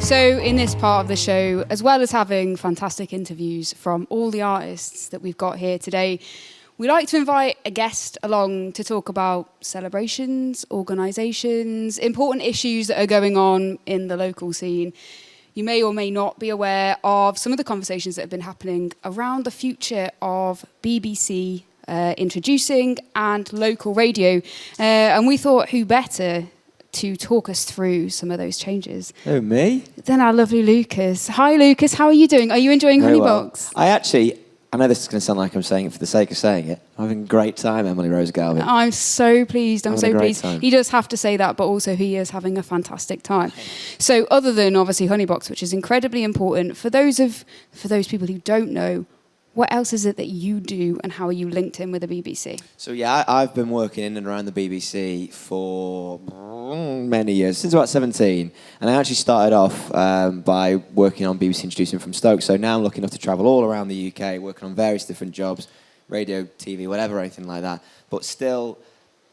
So in this part of the show, as well as having fantastic interviews from all the artists that we've got here today, we like to invite a guest along to talk about celebrations, organisations, important issues that are going on in the local scene. You may or may not be aware of some of the conversations that have been happening around the future of BBC introducing and local radio. And we thought who better to talk us through some of those changes. Oh, me? Then our lovely Lucas. Hi, Lucas. How are you doing? Are you enjoying Very Honeybox? Well. I know this is going to sound like I'm saying it for the sake of saying it. I'm having a great time, Emily Rose Garvey. I'm so pleased. I'm so pleased. Time. He does have to say that, but also he is having a fantastic time. So other than obviously Honeybox, which is incredibly important, for those people who don't know, what else is it that you do and how are you linked in with the BBC? So yeah, I've been working in and around the BBC for many years, since about 17. And I actually started off by working on BBC Introducing from Stoke. So now I'm lucky enough to travel all around the UK, working on various different jobs, radio, TV, whatever, anything like that. But still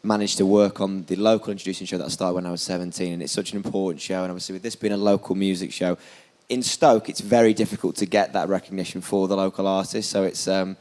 managed to work on the local Introducing show that I started when I was 17. And it's such an important show. And obviously with this being a local music show, in Stoke, it's very difficult to get that recognition for the local artists. So it's a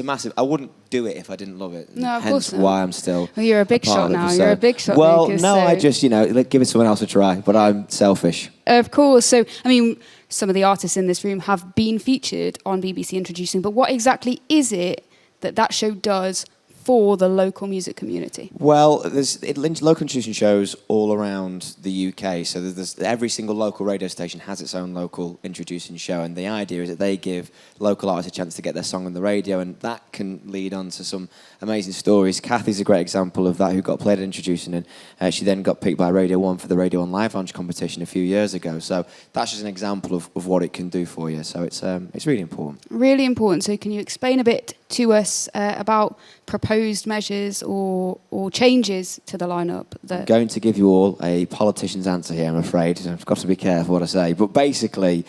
massive. I wouldn't do it if I didn't love it. No, of hence course not. why I'm still. Well, you're a big shot now. You're a big shot. Well, Lucas, no, so. I just give it someone else a try. But I'm selfish. Of course. So I mean, some of the artists in this room have been featured on BBC Introducing. But what exactly is it that show does for the local music community? Well, there's local introducing shows all around the UK. So there's every single local radio station has its own local introducing show, and the idea is that they give local artists a chance to get their song on the radio, and that can lead on to some amazing stories. Kathy's a great example of that, who got played at introducing, and she then got picked by Radio 1 for the Radio 1 Live Launch competition a few years ago. So that's just an example of what it can do for you. So it's really important. Really important. So can you explain a bit to us about proposed measures or changes to the lineup? I'm going to give you all a politician's answer here, I'm afraid. I've got to be careful what I say. But basically,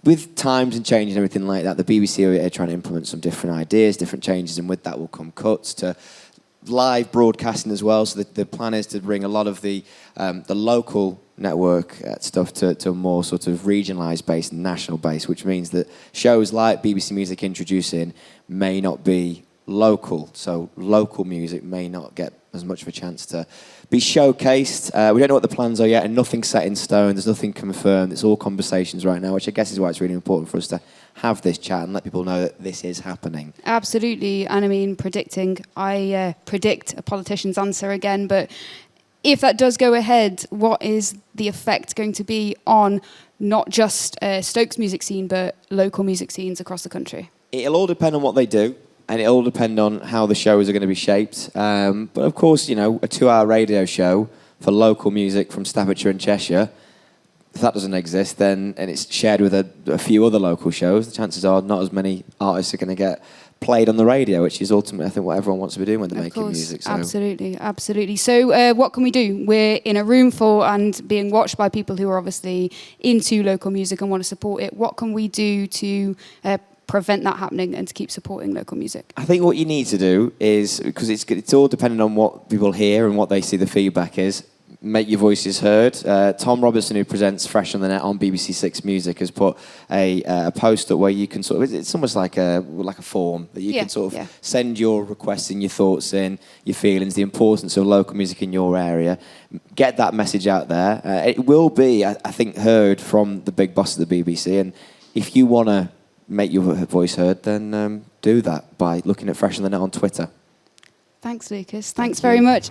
with times and change and everything like that, the BBC are trying to implement some different ideas, different changes, and with that will come cuts to live broadcasting as well. So the plan is to bring a lot of the local network stuff to a more sort of regionalised base and national base, which means that shows like BBC Music Introducing may not be local, so local music may not get as much of a chance to be showcased. We don't know what the plans are yet, and nothing's set in stone. There's nothing confirmed. It's all conversations right now, which I guess is why it's really important for us to have this chat and let people know that this is happening. Absolutely. And I mean, I predict a politician's answer again, but if that does go ahead, what is the effect going to be on not just Stoke's music scene, but local music scenes across the country? It'll all depend on what they do, and it'll all depend on how the shows are going to be shaped. But of course, a 2-hour radio show for local music from Staffordshire and Cheshire, if that doesn't exist, then and it's shared with a few other local shows, the chances are not as many artists are going to get played on the radio, which is ultimately, I think, what everyone wants to be doing when they're making music. So. Absolutely. So what can we do? We're in a room full and being watched by people who are obviously into local music and want to support it. What can we do to prevent that happening and to keep supporting local music? I think what you need to do is, because it's all dependent on what people hear and what they see the feedback is, make your voices heard. Tom Robertson, who presents Fresh on the Net on BBC Six Music, has put a post up where you can sort of, it's almost like a form that you can sort of send your requests and your thoughts in, your feelings, the importance of local music in your area. Get that message out there. It will be, I think, heard from the big boss of the BBC, and if you want to make your voice heard, then do that by looking at Fresh on the Net on Twitter. Thanks, Lucas. Thanks very much.